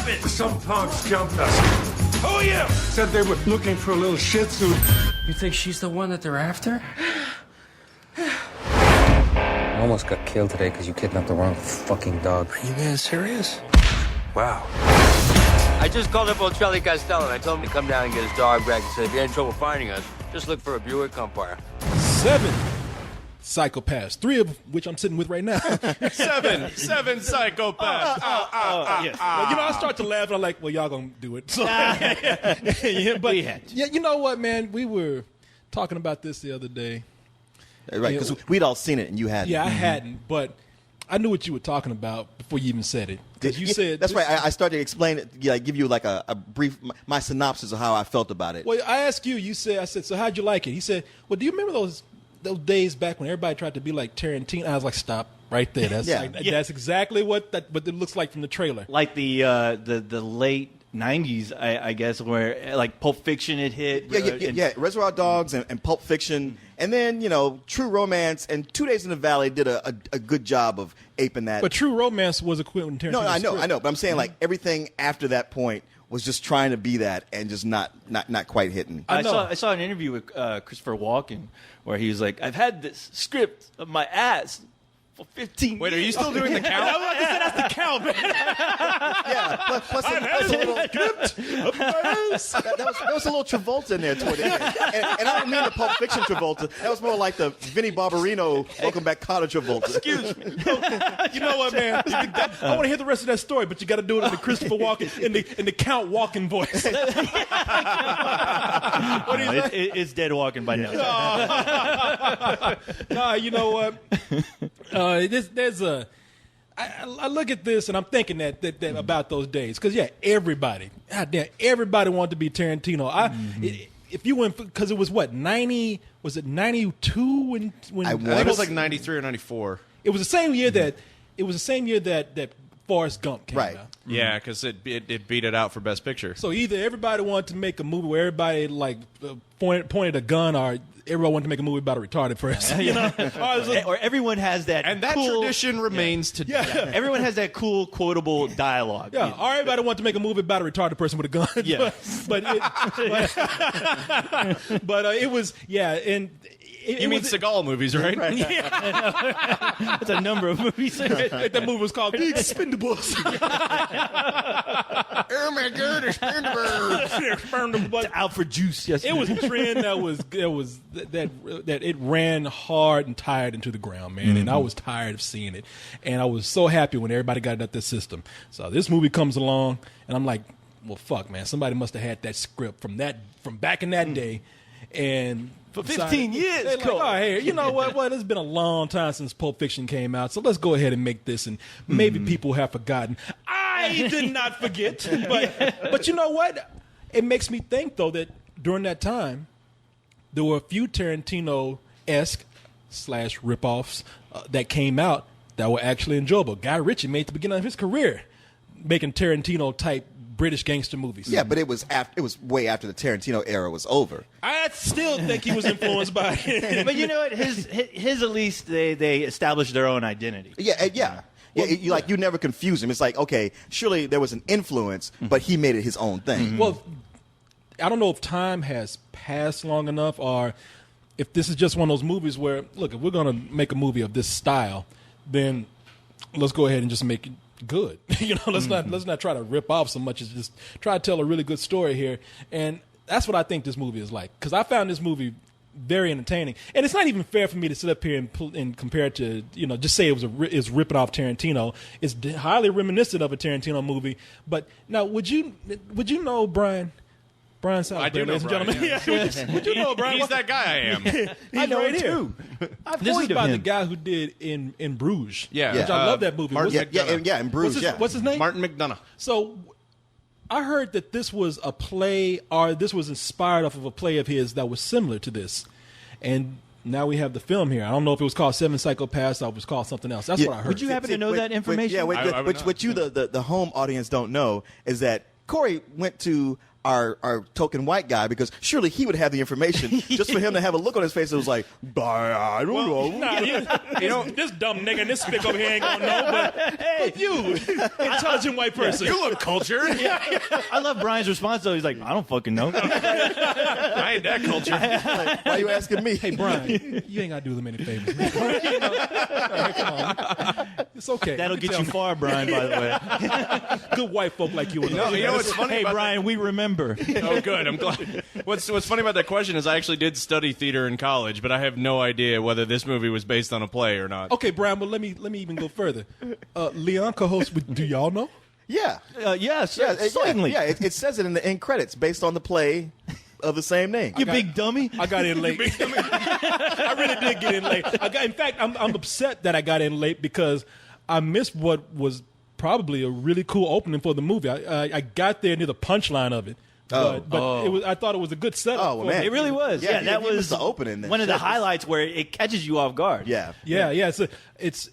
happened? Some punks jumped us. Who are you? Said they were looking for a little shih tzu. You think she's the one that they're after? I almost got killed today because you kidnapped the wrong fucking dog. Are you guys serious? Wow. I just called up old Charlie Costello and I told him to come down and get his dog back. He said, if you're in trouble finding us, just look for a Buick Umpire. 7 psychopaths, 3 of which I'm sitting with right now. Seven psychopaths. Yes. I start to laugh and I'm like, well, y'all gonna do it. So, yeah, but yeah, you know what, man? We were talking about this the other day. Right, because we'd all seen it and you hadn't. Yeah, I hadn't, but I knew what you were talking about before you even said it. Because you said that's right. I started to explain it, give you like a brief my synopsis of how I felt about it. Well, I asked you. I said, so how'd you like it? He said, well, do you remember those days back when everybody tried to be like Tarantino? I was like, stop right there. That's that's exactly what it looks like from the trailer. Like the late 90s, I guess, where like Pulp Fiction had hit. Yeah. Reservoir Dogs and Pulp Fiction. And then, True Romance and 2 Days in the Valley did a good job of aping that. But True Romance was a Quentin Tarantino No, I know. But I'm saying, like, everything after that point was just trying to be that and just not quite hitting. I saw an interview with Christopher Walken where he was like, I've had this script of my ass for 15 years. Wait, are you still doing the count? I said that's the count, man. Yeah, plus a little script. That was a little Travolta in there toward the end. And I don't mean the Pulp Fiction Travolta. That was more like the Vinnie Barbarino, Welcome Back Kotter Travolta. Excuse me. You know what, man? I want to hear the rest of that story, but you got to do it in the Christopher Walken, in the Count Walken voice. What do you say? It's dead walking by now. No, you know what? I look at this and I'm thinking that about those days because everybody wanted to be Tarantino. If you went because it was what 90 was it 92 when I think it was like 93 or 94. It was the same year that Forrest Gump came out. Yeah, because it beat it out for Best Picture. So either everybody wanted to make a movie where everybody like pointed a gun, or everyone wanted to make a movie about a retarded person. Or everyone has that, and that cool, tradition remains today. Yeah. Everyone has that cool quotable dialogue. Yeah, or everybody wanted to make a movie about a retarded person with a gun. Yeah, but it was and. You mean Seagal movies, right? Yeah. It's a number of movies. That movie was called The Expendables. Oh my God, Expendables. Out for juice. Yes, it was a trend that it ran hard and tired into the ground, man. And I was tired of seeing it. And I was so happy when everybody got it out their system. So this movie comes along, and I'm like, well, fuck, man. Somebody must have had that script from back in that day, and. For 15 years. Like, oh, hey, you know what? Well, it's been a long time since Pulp Fiction came out, so let's go ahead and make this, and maybe people have forgotten. I did not forget, but you know what? It makes me think, though, that during that time, there were a few Tarantino-esque / ripoffs that came out that were actually enjoyable. Guy Ritchie made the beginning of his career making Tarantino-type British gangster movies. Yeah, but it was way after the Tarantino era was over. I still think he was influenced by it. But you know what? His at least they established their own identity. Yeah. Well, you never confuse him. It's like, okay, surely there was an influence, but he made it his own thing. Well, I don't know if time has passed long enough, or if this is just one of those movies where, look, if we're going to make a movie of this style, then let's go ahead and just make it good. Let's not try to rip off so much as just try to tell a really good story here. And that's what I think this movie is like, because I found this movie very entertaining. And it's not even fair for me to sit up here and compare it to, just say it's ripping off Tarantino. It's highly reminiscent of a Tarantino movie. But now, would you know Brian Salisbury, I do know ladies and Brian, gentlemen? yeah. Would you know Brian? He's that guy I am. I know right him here. too. This is about the guy who did in Bruges. Yeah. Which I love that movie. Martin McDonagh. In Bruges, what's his name? Martin McDonagh. So I heard that this was a play, or this was inspired off of a play of his that was similar to this. And now we have the film here. I don't know if it was called Seven Psychopaths or it was called something else. That's what I heard. Would you happen to know that information? What you, the home audience, don't know is that Corey went to our token white guy, because surely he would have the information just for him to have a look on his face that was like, I don't know. Nah, you know, this dumb nigga and this spick over here ain't gonna know, but you, intelligent white person. You look cultured. I love Brian's response though. He's like, I don't fucking know. I ain't that cultured. Like, why are you asking me? Hey, Brian, you ain't got to do them any favors, man. You know? All right, come on. It's okay. That'll get you far, Brian. By the way, Good white folk like you. You know what's funny hey about Brian, we remember. Oh, good. I'm glad. What's funny about that question is I actually did study theater in college, but I have no idea whether this movie was based on a play or not. Okay, Brian, but let me even go further. Leon co-host with Do Y'all Know? Yeah. Yes, certainly. Yeah, it says it in the end credits based on the play of the same name. You big dummy. I got in late. I really did get in late. In fact, I'm upset that I got in late because I missed what was probably a really cool opening for the movie. I got there near the punchline of it. But it was. I thought it was a good setup. Oh, well, man. It really was. Yeah, that you was missed the opening then. one of the Shit. highlights where it catches you off guard. Yeah. Yeah. It's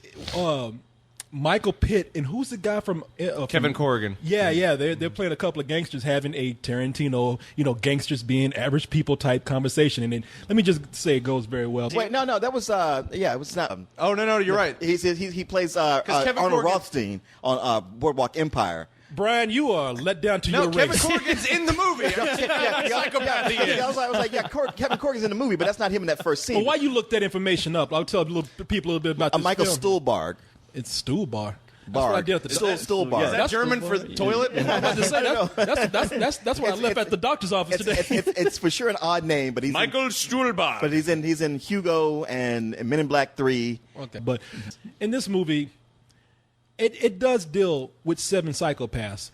Michael Pitt and who's the guy from Kevin Corrigan. Yeah. They're playing a couple of gangsters having a Tarantino, gangsters being average people type conversation. And then let me just say it goes very well. Wait, no, that was it was not. Oh no, you're right. He plays Kevin Arnold Corrigan- Rothstein on Boardwalk Empire. Brian, you are let down to No, your Kevin race. Corrigan's in the movie. Psychopath he is. I was like, Kevin Corrigan's in the movie, but that's not him in that first scene. Well, why you look that information up? I'll tell people a little bit about this Michael film. Stuhlbarg. It's Stuhlbarg. That's Barg. what I did at the Stuhlbarg. Is that German for toilet? I'm about to say, that's what I left at the doctor's office today. It's for sure an odd name, but he's Michael Stuhlbarg. But he's in Hugo and Men in Black 3. Okay, but in this movie, it does deal with 7 psychopaths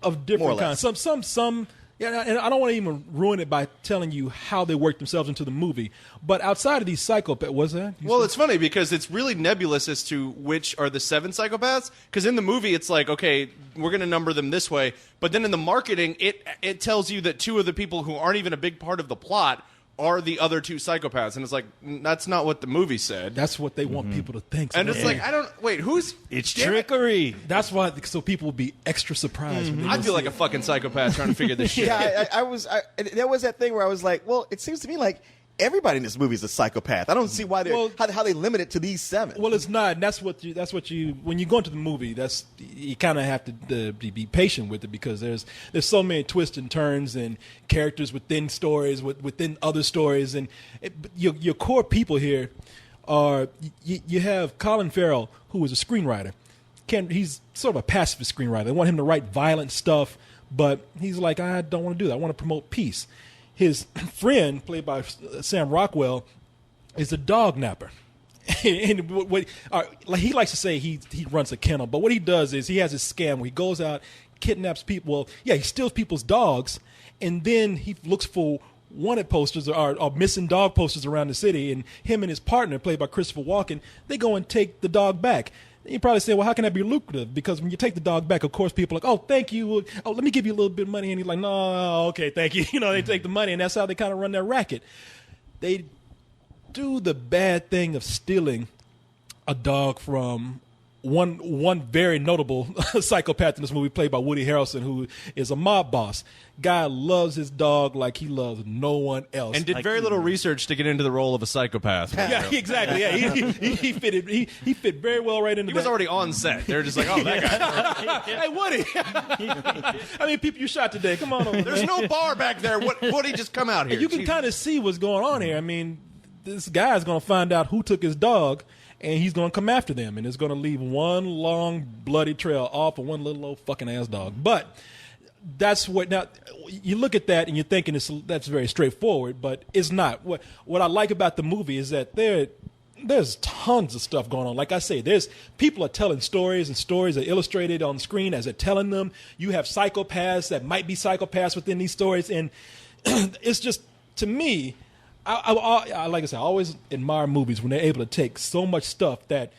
of More or different less. kinds. Some. Yeah, and I don't want to even ruin it by telling you how they work themselves into the movie. But outside of these psychopaths, was that? Well, it's funny because it's really nebulous as to which are the 7 psychopaths. Because in the movie, it's like, okay, we're going to number them this way. But then in the marketing, it tells you that 2 of the people who aren't even a big part of the plot are the other 2 psychopaths. And it's like, that's not what the movie said. That's what they want people to think. And it's like, who's... It's Damn it. trickery. That's why, so people will be extra surprised. When they I go feel see like it. a fucking psychopath trying to figure this shit out. Yeah, there was that thing where I was like, well, it seems to me like everybody in this movie is a psychopath. I don't see why how they limit it to these 7. Well, it's not. And that's what you when you go into the movie. You kind of have to be patient with it because there's so many twists and turns and characters within stories within other stories, and your core people here are you have Colin Farrell, who is a screenwriter. He's sort of a pacifist screenwriter. They want him to write violent stuff, but he's like, I don't want to do that. I want to promote peace. His friend, played by Sam Rockwell, is a dog napper. And like he likes to say he runs a kennel, but what he does is he has this scam where he goes out, kidnaps people. Well, yeah, he steals people's dogs, and then he looks for wanted posters or missing dog posters around the city, and him and his partner, played by Christopher Walken, they go and take the dog back. You probably say, well, how can that be lucrative? Because when you take the dog back, of course, people are like, oh, thank you. Oh, let me give you a little bit of money. And he's like, no, okay, thank you. They take the money, and that's how they kind of run their racket. They do the bad thing of stealing a dog from one very notable psychopath in this movie, played by Woody Harrelson, who is a mob boss. Guy loves his dog like he loves no one else. And did very little research to get into the role of a psychopath. Yeah, exactly. Yeah, he fitted. He fit very well right into. He was already on set. They're just like, oh, that guy. Hey, Woody. How many people you shot today? Come on over. There's no bar back there. Woody, just come out here. You can kind of see what's going on here. I mean, this guy's going to find out who took his dog, and he's going to come after them, and it's going to leave one long bloody trail off of one little old fucking ass dog. But that's what, now you look at that and you're thinking that's very straightforward, but it's not. What I like about the movie is that there's tons of stuff going on. Like I say, there's people are telling stories, and stories are illustrated on screen as they're telling them. You have psychopaths that might be psychopaths within these stories, and it's just, to me, I like I said, I always admire movies when they're able to take so much stuff that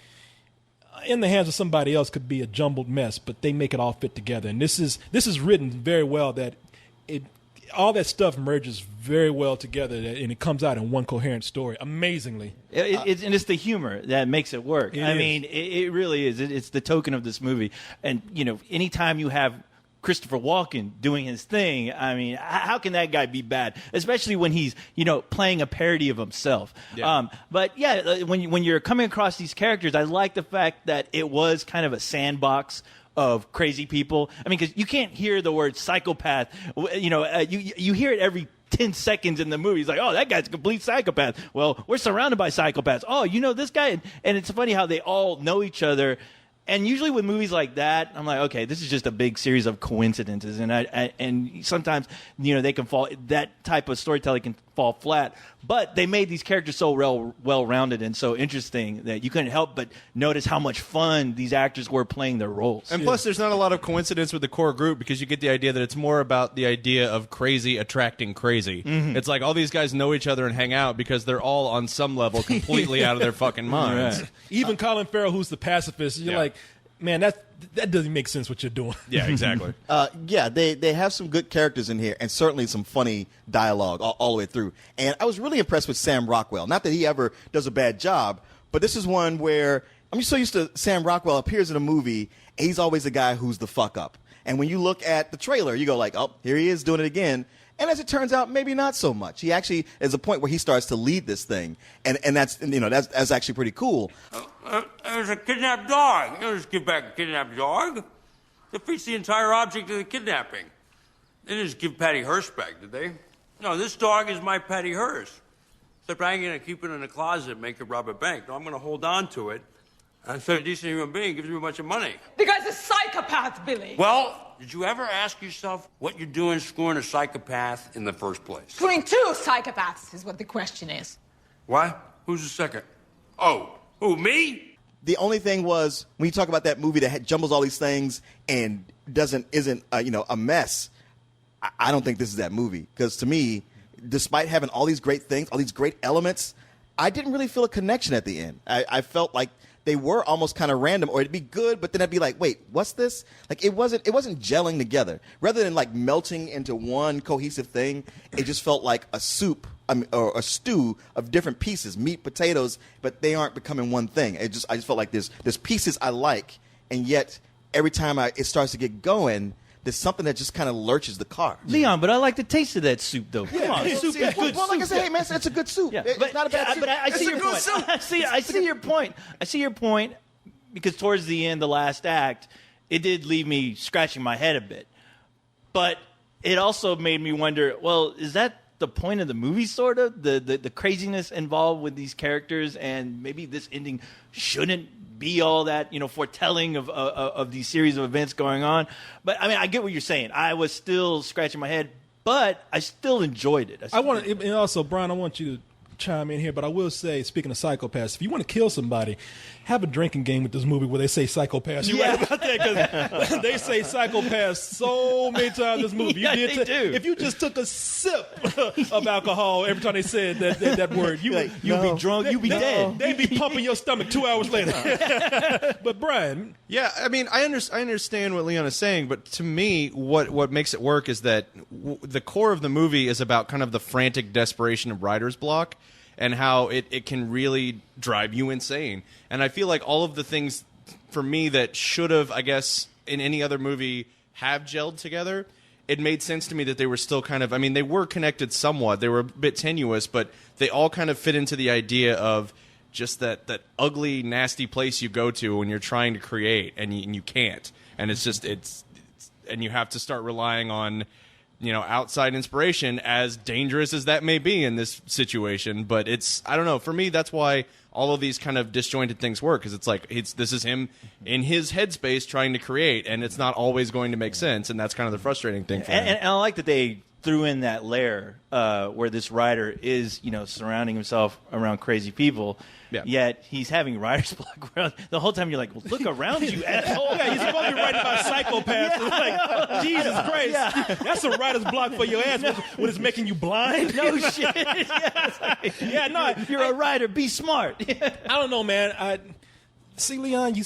in the hands of somebody else could be a jumbled mess, but they make it all fit together. And this is written very well, that all that stuff merges very well together, and it comes out in one coherent story, amazingly. And it's the humor that makes it work. I mean, it really is. It's the token of this movie. And, anytime you have Christopher Walken doing his thing. I mean, how can that guy be bad? Especially when he's, playing a parody of himself. Yeah. But yeah, when you're coming across these characters, I like the fact that it was kind of a sandbox of crazy people. I mean, because you can't hear the word psychopath. You hear it every 10 seconds in the movie. He's like, oh, that guy's a complete psychopath. Well, we're surrounded by psychopaths. Oh, you know this guy? And it's funny how they all know each other. And usually with movies like that, I'm like, okay, this is just a big series of coincidences, and sometimes they can fall. That type of storytelling can fall flat. But they made these characters so well-rounded and so interesting that you couldn't help but notice how much fun these actors were playing their roles. And plus, there's not a lot of coincidence with the core group because you get the idea that it's more about the idea of crazy attracting crazy. Mm-hmm. It's like all these guys know each other and hang out because they're all on some level completely out of their fucking minds. Right. Even Colin Farrell, who's the pacifist, you're like, man, that doesn't make sense what you're doing. Yeah, exactly. They have some good characters in here, and certainly some funny dialogue all the way through. And I was really impressed with Sam Rockwell. Not that he ever does a bad job, but this is one where I'm so used to Sam Rockwell appears in a movie, and he's always the guy who's the fuck up. And when you look at the trailer, you go like, oh, here he is doing it again. And as it turns out, maybe not so much. He actually is a point where he starts to lead this thing, and that's actually pretty cool. There's a kidnapped dog. You don't just give back a kidnapped dog. Defeats the entire object of the kidnapping. They didn't just give Patty Hearst back, did they? No, this dog is my Patty Hearst. Except I ain't going to keep it in a closet and make it rob a bank. No, I'm going to hold on to it. And so a decent human being gives me a bunch of money. The guy's a psychopath, Billy. Well, did you ever ask yourself what you're doing screwing a psychopath in the first place? Screwing two psychopaths is what the question is. What? Who's the second? Oh, who, me? The only thing was when you talk about that movie that jumbles all these things and isn't a mess. I don't think this is that movie because to me, despite having all these great things, all these great elements, I didn't really feel a connection at the end. I felt like they were almost kind of random, or it'd be good, but then I'd be like, wait, what's this? Like it wasn't gelling together. Rather than like melting into one cohesive thing, it just felt like a soup or a stew of different pieces, meat, potatoes, but they aren't becoming one thing. I just felt like there's pieces I like, and yet every time it starts to get going, there's something that just kind of lurches the car. Leon, but I like the taste of that soup, though. Come on, soup is good. Well, like I said, hey man, it's a good soup. Yeah, it's not a bad soup. But I see your point. I see your point. I see your point because towards the end, the last act, it did leave me scratching my head a bit. But it also made me wonder, well, is that the point of the movie, sort of? The craziness involved with these characters, and maybe this ending shouldn't be all that, foretelling of these series of events going on. But I mean, I get what you're saying. I was still scratching my head, but I still enjoyed it. And also, Brian, I want you to chime in here, but I will say, speaking of psychopaths, if you want to kill somebody, have a drinking game with this movie where they say psychopaths. You're right about that, because they say psychopaths so many times in this movie. Yeah, they do. If you just took a sip of alcohol every time they said that word, you'd be drunk, you'd be dead. They'd be pumping your stomach 2 hours later. But Brian, yeah, I mean, I understand what Leon is saying, but to me, what makes it work is that the core of the movie is about kind of the frantic desperation of writer's block, and how it can really drive you insane. And I feel like all of the things, for me, that should have, I guess, in any other movie have gelled together, it made sense to me that they were still kind of, I mean, they were connected somewhat. They were a bit tenuous, but they all kind of fit into the idea of just that ugly, nasty place you go to when you're trying to create, and you can't. And it's just, and you have to start relying on outside inspiration, as dangerous as that may be in this situation. But I don't know, for me, that's why all of these kind of disjointed things work, because it's like, this is him in his headspace trying to create, and it's not always going to make sense, and that's kind of the frustrating thing for him. And I like that they threw in that layer where this writer is, surrounding himself around crazy people. Yeah. Yet he's having writer's block around. The whole time you're like, well, look around you, asshole. Yeah, he's supposed to be writing about psychopaths. Yeah. Like, Jesus Christ. Yeah. That's a writer's block for your ass. What is making you blind? No shit. Yeah, yeah, no. You're a writer. Be smart. I don't know, man. See, Leon, you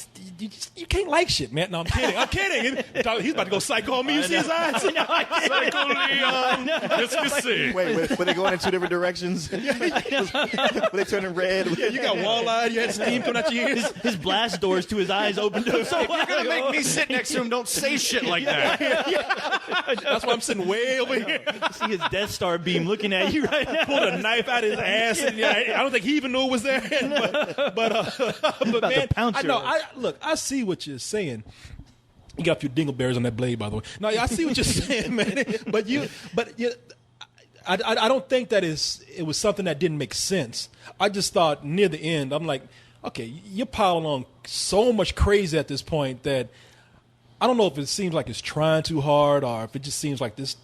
can't like shit, man. No, I'm kidding. I'm kidding. He's about to go psycho on me. You see his eyes? Psycho Leon. Let's see. Wait, were they going in two different directions? Were they turning red? Yeah, you got wall-eyed. You had steam coming out your ears. His blast doors to his eyes opened up so If you're going to make me sit next to him, don't say shit like that. That's why I'm sitting way over here. see his Death Star beam looking at you right now. Pulled a knife out of his ass, and I don't think he even knew it was there. But man, I know. I see what you're saying. You got a few dingleberries on that blade, by the way. No, I see what you're saying, man. I don't think that it was something that didn't make sense. I just thought near the end, I'm like, okay, you're piling on so much crazy at this point that I don't know if it seems like it's trying too hard or if it just seems like this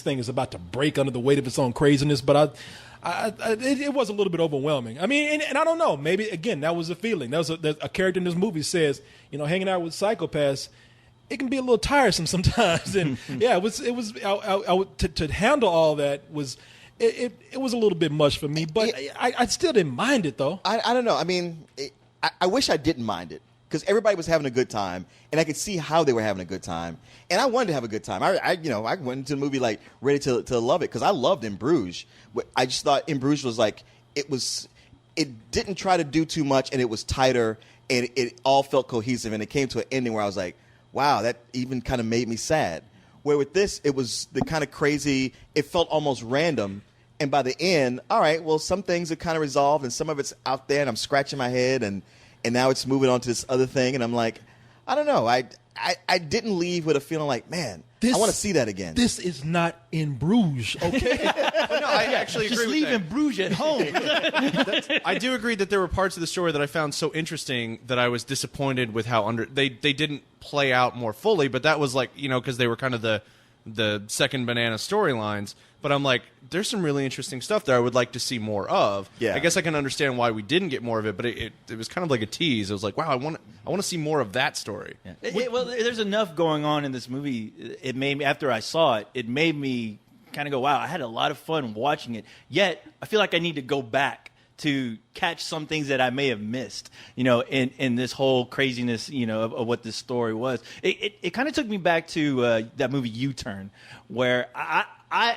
thing is about to break under the weight of its own craziness. But it was a little bit overwhelming. I mean, and I don't know. Maybe again, that was a feeling. That was a character in this movie says, hanging out with psychopaths, it can be a little tiresome sometimes. And yeah, it was. To handle all that was. It was a little bit much for me, but I still didn't mind it though. I don't know. I mean, I wish I didn't mind it because everybody was having a good time, and I could see how they were having a good time, and I wanted to have a good time. I went into the movie like ready to love it because I loved In Bruges. I just thought In Bruges was like it didn't try to do too much, and it was tighter, and it all felt cohesive, and it came to an ending where I was like, wow, that even kind of made me sad. Where with this, it was the kind of crazy, it felt almost random. And by the end, all right, well, some things are kind of resolved and some of it's out there and I'm scratching my head and now it's moving on to this other thing. And I'm like, I don't know. I didn't leave with a feeling like, man, I want to see that again. This is not In Bruges, okay? No, I actually agree Just with leave that. In Bruges at home. I do agree that there were parts of the story that I found so interesting that I was disappointed with how they didn't play out more fully, but that was like, because they were kind of the second banana storylines. But I'm like, there's some really interesting stuff there I would like to see more of. Yeah. I guess I can understand why we didn't get more of it, but it was kind of like a tease. It was like, wow, I want to see more of that story. Yeah. Well, there's enough going on in this movie. It made me, after I saw it, it made me kind of go, wow, I had a lot of fun watching it. Yet, I feel like I need to go back to catch some things that I may have missed, in this whole craziness, of what this story was. It kind of took me back to that movie U-Turn, where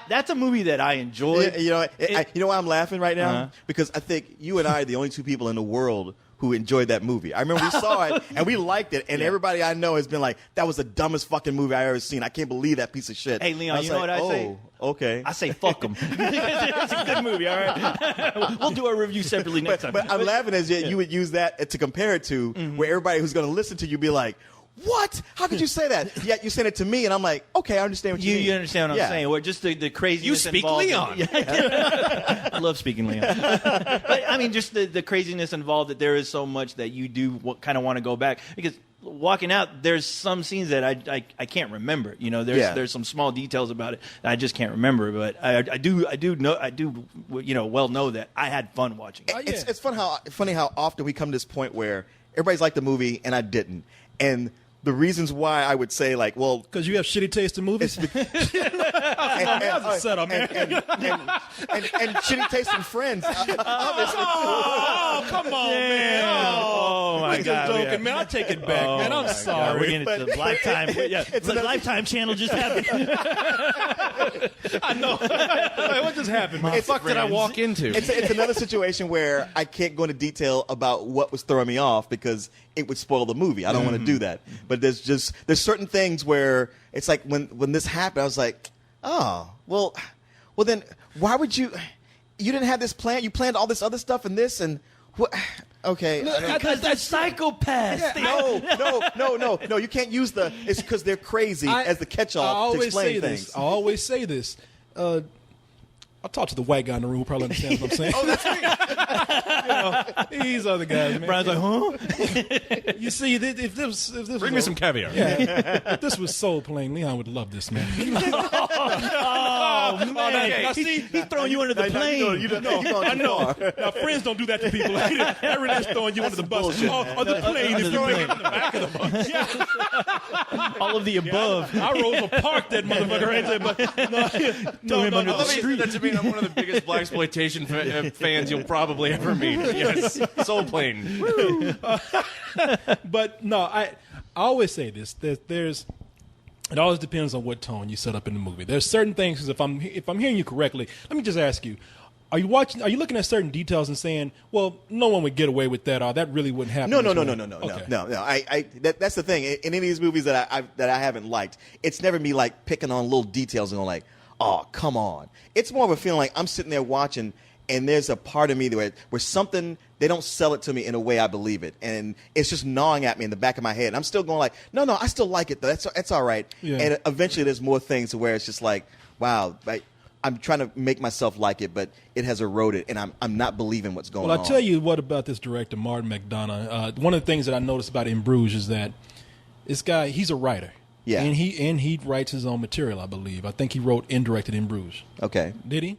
that's a movie that I enjoyed. You know why I'm laughing right now? Uh-huh. Because I think you and I are the only two people in the world who enjoyed that movie. I remember we saw it and we liked it, and everybody I know has been like, that was the dumbest fucking movie I ever seen. I can't believe that piece of shit. Hey, Leon, you know what I say? Okay. I say fuck them. It's a good movie, all right? We'll do our review separately next time. But I'm laughing as you would use that to compare it to where everybody who's going to listen to you be like, what? How could you say that? Yet you sent it to me, and I'm like, okay, I understand what you mean. You understand what I'm saying? Or just the craziness You speak involved. Leon. I love speaking Leon. But, I mean, just the craziness involved, that there is so much that you do kind of want to go back. Because walking out, there's some scenes that I can't remember. There's some small details about it that I just can't remember. But I do well know that I had fun watching it. It's funny how often we come to this point where everybody's liked the movie and I didn't. And the reasons why I would say, like, well, because you have shitty taste in movies. and shitty taste in friends, obviously. Oh, come on, man! Oh my We're God! just joking, man. I'll take it back, man. I'm sorry. We're getting into Lifetime. The Lifetime channel just happened. I know. Like, what just happened? What the fuck did I walk into? It's another situation where I can't go into detail about what was throwing me off because it would spoil the movie. I don't want to do that. But there's certain things where it's like when this happened, I was like, oh, well then why would you didn't have this plan? You planned all this other stuff and this and what? Okay. Because they're psychopaths. No. You can't use it's because they're crazy as the catch-all to explain things. I always say this. I'll talk to the white guy in the room who probably understands what I'm saying. Oh, that's me. These other guys, man. Brian's like, huh? You see, if this Bring me some caviar. Yeah. If this was so plain, Leon would love this, man. Oh, man. Now, see, He's throwing you under the plane. You don't know. I know. Now, friends don't do that to people. That really is throwing you under the bus. Or the plane if you're in the back of the bus. Yeah. All of the above. I Rosa Parked that motherfucker right there. But Throw him under I the love you street. said that to me. I'm one of the biggest blaxploitation fans you'll probably ever meet. Yes, Soul Plane. But no, I always say this. There's it always depends on what tone you set up in the movie. There's certain things, because if I'm hearing you correctly, let me just ask you. Are you looking at certain details and saying, well, no one would get away with that, or that really wouldn't happen? No. Okay. That's the thing. In any of these movies that I haven't liked, it's never me like picking on little details and going like, oh, come on. It's more of a feeling like I'm sitting there watching, and there's a part of me where something, they don't sell it to me in a way I believe it, and it's just gnawing at me in the back of my head. And I'm still going like, no, I still like it though. That's all right. Yeah. And eventually, there's more things to where it's just like, wow. I'm trying to make myself like it, but it has eroded, and I'm not believing what's going on. Well, I'll tell you what about this director, Martin McDonagh. One of the things that I noticed about In Bruges is that this guy, he's a writer. Yeah. And he writes his own material, I believe. I think he wrote and directed In Bruges. Okay. Did he?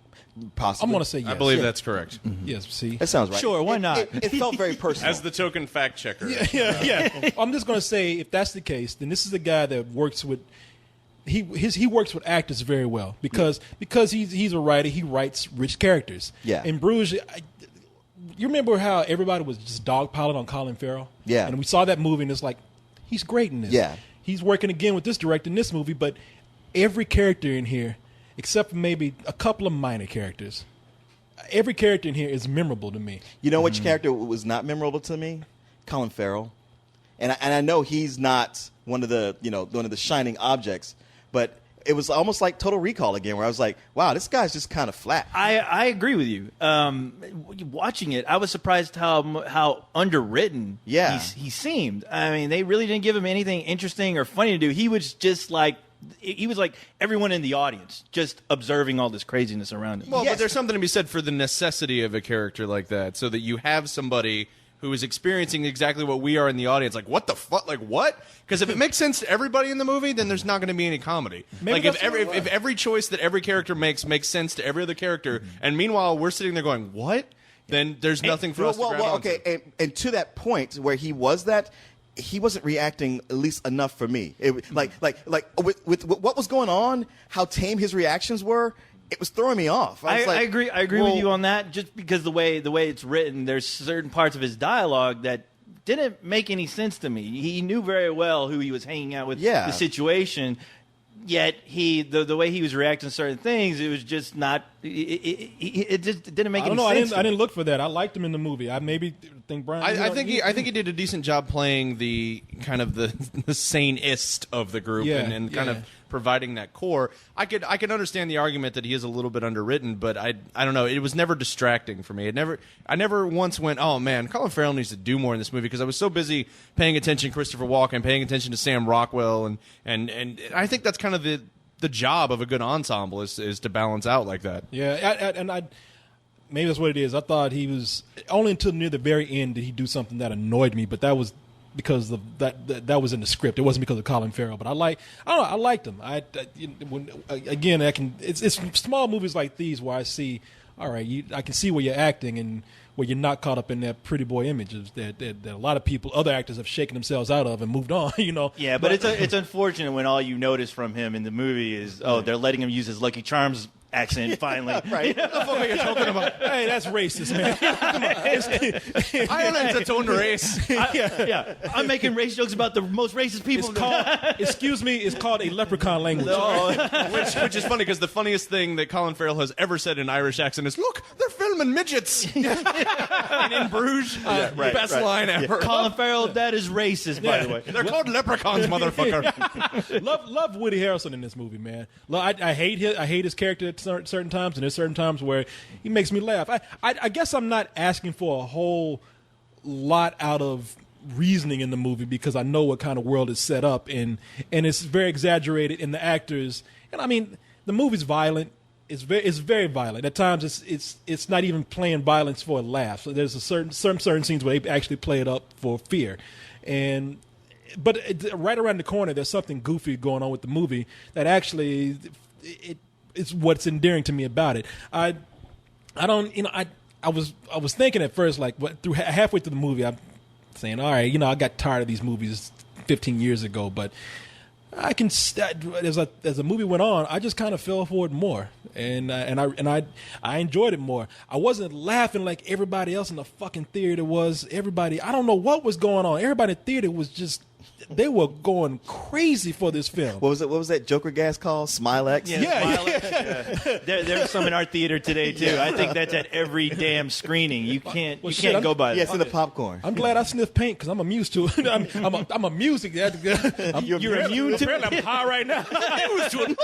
Possibly. I'm going to say yes. I believe that's correct. Yes, see? That sounds right. Sure, why not? It felt very personal. As the token fact checker. Yeah. I'm just going to say, if that's the case, then this is a guy that works with he works with actors very well because he's a writer. He writes rich characters. Yeah. In Bruges, you remember how everybody was just dogpiling on Colin Farrell? Yeah. And we saw that movie, and it's like, he's great in this. Yeah. He's working again with this director in this movie, but every character in here, except for maybe a couple of minor characters, every character in here is memorable to me. You know which character was not memorable to me? Colin Farrell. And I know he's not one of the shining objects, but it was almost like Total Recall again, where I was like, wow, this guy's just kind of flat. I agree with you. Watching it, I was surprised how underwritten he seemed. I mean, they really didn't give him anything interesting or funny to do. He was just like everyone in the audience, just observing all this craziness around him. Well, but there's something to be said for the necessity of a character like that, so that you have somebody who is experiencing exactly what we are in the audience. Like, what the fuck? Like, what? Because if it makes sense to everybody in the movie, then there's not going to be any comedy. Maybe like, if every choice that every character makes sense to every other character, and meanwhile we're sitting there going, what? Then there's nothing for us to grab onto. Okay, and to that point where he was that, he wasn't reacting at least enough for me. Like with what was going on, how tame his reactions were, it was throwing me off. I agree with you on that. Just because the way it's written, there's certain parts of his dialogue that didn't make any sense to me. He knew very well who he was hanging out with, the situation. Yet the way he was reacting to certain things, it was just not. It just didn't make any sense. I didn't look for that. I liked him in the movie. I maybe think Brian. I think he did a decent job playing the kind of the sanest of the group and kind of providing that core. I could understand the argument that he is a little bit underwritten, but I don't know. It was never distracting for me. I never once went, oh man, Colin Farrell needs to do more in this movie, because I was so busy paying attention to Christopher Walken, paying attention to Sam Rockwell, and I think that's kind of the job of a good ensemble is to balance out like that. Yeah, maybe that's what it is. I thought he was only until near the very end did he do something that annoyed me, but that was because of that was in the script. It wasn't because of Colin Farrell, but I liked him. It's small movies like these where I see, all right, I can see where you're acting and where you're not caught up in that pretty boy images that a lot of people, other actors, have shaken themselves out of and moved on. Yeah, but it's unfortunate when all you notice from him in the movie is they're letting him use his Lucky Charms accent finally. Right? What the fuck are you talking about? Hey, that's racist, man. Ireland's its own race. Yeah, I'm making race jokes about the most racist people. It's called a leprechaun language. Which is funny, because the funniest thing that Colin Farrell has ever said in Irish accent is, "Look, they're filming midgets." And in Bruges, best line ever. Colin Farrell, that is racist, by the way. They're called leprechauns, motherfucker. Love Woody Harrelson in this movie, man. I hate his character at certain times, and there's certain times where he makes me laugh. I guess I'm not asking for a whole lot out of reasoning in the movie, because I know what kind of world is set up, and it's very exaggerated in the actors. And I mean, the movie's violent. It's very violent. At times, it's not even playing violence for a laugh. So there's certain scenes where they actually play it up for fear, but right around the corner, there's something goofy going on with the movie that actually it's what's endearing to me about it. I don't, I was thinking at first, like, through halfway through the movie, I'm saying, all right, I got tired of these movies 15 years ago, but I can as the movie went on, I just kind of fell for it more, and I enjoyed it more. I wasn't laughing like everybody else in the fucking theater was. Everybody, I don't know what was going on. Everybody in the theater was just, they were going crazy for this film. What was that Joker gas called? Smilex? Yeah. There's some in our theater today too. I think that's at every damn screening. You can't go by that. Yeah, it's in the popcorn. I'm glad I sniff paint because I'm immune to it. I'm a music. You're immune to it. I'm high right now. I'm immune to it.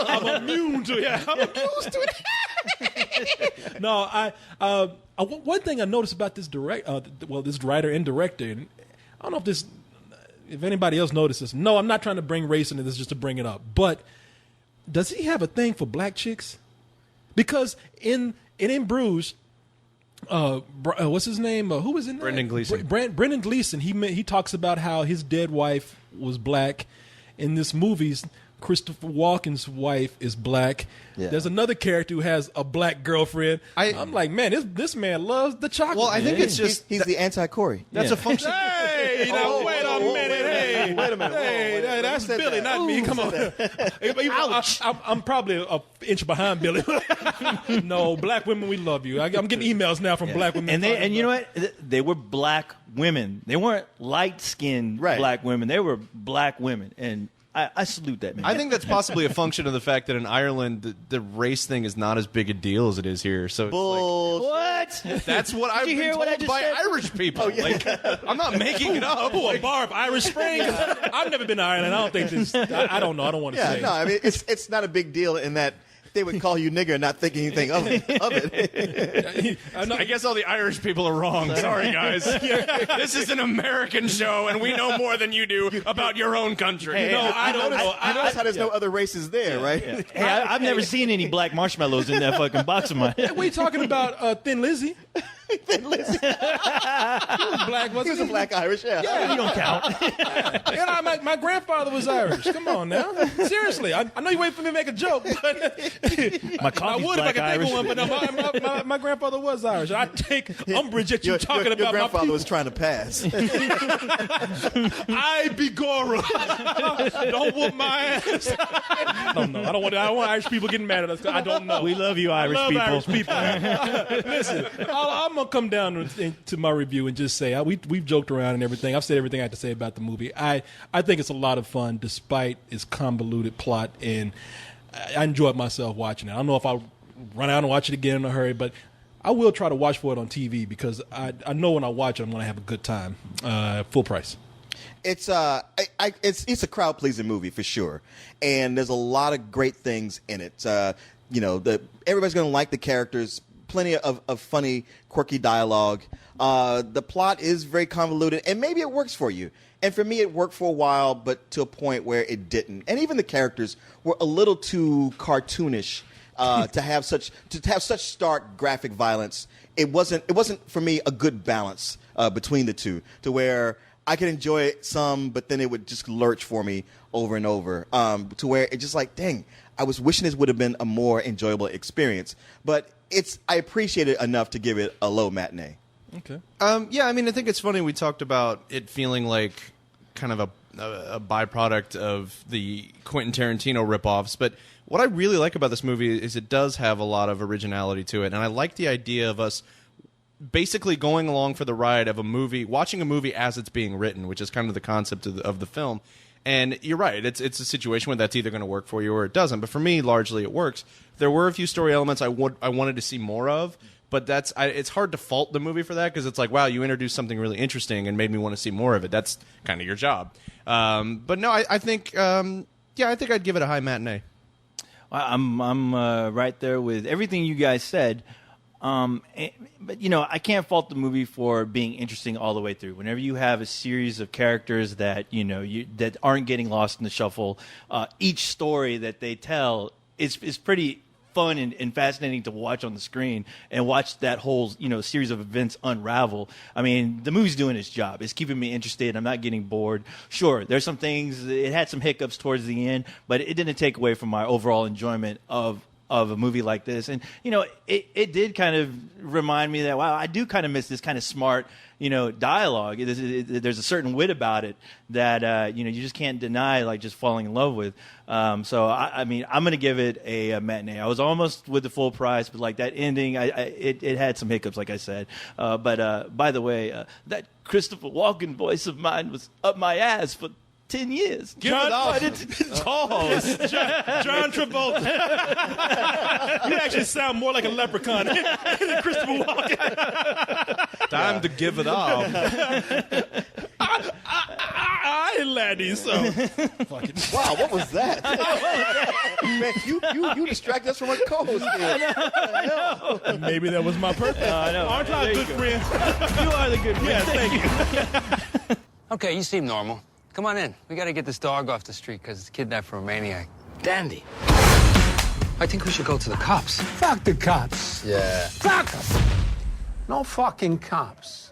I'm immune to it. Yeah, I'm immune to it. No, one thing I noticed about this this writer and director, and I don't know if anybody else notices. No, I'm not trying to bring race into this just to bring it up. But does he have a thing for black chicks? Because in Bruges, what's his name? Who was in there? Brendan Gleeson. Brendan Gleeson. He talks about how his dead wife was black. In this movie, Christopher Walken's wife is black. Yeah. There's another character who has a black girlfriend. I'm like, man, this man loves the chocolate. Well, I think it's just he's the anti-Corey. That's a function. Hey, now wait a minute. Hey, wait a minute. Hey, that's Billy, not me. Come on. I'm probably an inch behind Billy. No, black women, we love you. I'm getting emails now from black women. And you know what? They were black women. They weren't light-skinned black women. They were black women, and I salute that, man. I think that's possibly a function of the fact that in Ireland, the race thing is not as big a deal as it is here. So it's what? That's what I've been told by Irish people. Oh, yeah. Like, I'm not making it up. A bar of Irish Spring? I've never been to Ireland. I don't think this. I don't know. I don't want to say. No, I mean it's not a big deal in that they would call you nigger, not thinking anything of it. I guess all the Irish people are wrong. Sorry, guys. This is an American show, and we know more than you do about your own country. Hey, I notice how there's no other races there, right? Yeah. Hey, I've never seen any black marshmallows in that fucking box of mine. What are you talking about, Thin Lizzy? Thin Lizzy. He was black, wasn't he? He was a black Irish, You don't count. My grandfather was Irish. Come on now. Seriously. I know you wait for me to make a joke, but I would if I could think of one, but no, my grandfather was Irish. I take umbrage at you talking about your grandfather my people. was trying to pass. I be Gora. Don't whoop my ass. I don't know. I don't want Irish people getting mad at us. I don't know. We love you, Irish people. Irish people. Listen, I'm gonna come down to my review and just say we've joked around and everything. I've said everything I had to say about the movie. I think it's a lot of fun despite its convoluted plot, and I enjoyed myself watching it. I don't know if I'll run out and watch it again in a hurry, but I will try to watch for it on TV because I know when I watch it I'm going to have a good time. Full price. It's a crowd pleasing movie for sure, and there's a lot of great things in it. Everybody's going to like the characters. Plenty of funny, quirky dialogue. The plot is very convoluted, and maybe it works for you. And for me, it worked for a while, but to a point where it didn't. And even the characters were a little too cartoonish to have such stark graphic violence. It wasn't for me a good balance between the two, to where I could enjoy it some, but then it would just lurch for me over and over, to where it's just like, dang, I was wishing this would have been a more enjoyable experience. But I appreciate it enough to give it a low matinee. Okay. Yeah, I mean, I think it's funny we talked about it feeling like kind of a byproduct of the Quentin Tarantino ripoffs, but what I really like about this movie is it does have a lot of originality to it, and I like the idea of us basically going along for the ride of a movie, watching a movie as it's being written, which is kind of the concept of the film. And you're right, it's a situation where that's either going to work for you or it doesn't. But for me, largely it works. There were a few story elements I wanted to see more of, but it's hard to fault the movie for that because it's like, wow, you introduced something really interesting and made me want to see more of it. That's kind of your job. But no, I think I think I'd give it a high matinee. I'm right there with everything you guys said. But I can't fault the movie for being interesting all the way through. Whenever you have a series of characters that that aren't getting lost in the shuffle, each story that they tell is pretty fun and fascinating to watch on the screen and watch that whole series of events unravel. I mean, the movie's doing its job. It's keeping me interested. I'm not getting bored. Sure, there's some things. It had some hiccups towards the end, but it didn't take away from my overall enjoyment of a movie like this. And it did kind of remind me that, wow, I do kind of miss this kind of smart dialogue. There's a certain wit about it that you just can't deny, like just falling in love with. So I mean, I'm going to give it a matinee. I was almost with the full price, but like that ending, it had some hiccups, like I said. But by the way, that Christopher Walken voice of mine was up my ass for 10 years. Give it up. John Travolta. You actually sound more like a leprechaun than Christopher Walken. Time to give it up. I ain't laddie, so fucking. Wow, what was that? Man, you distracted us from our co-host here. Maybe that was my purpose. I know. Aren't I a good friend? You are the good friend. Yeah, thank you. Okay, you seem normal. Come on in. We gotta get this dog off the street because it's kidnapped from a maniac. Dandy. I think we should go to the cops. Fuck the cops. Yeah. Fuck them. No fucking cops.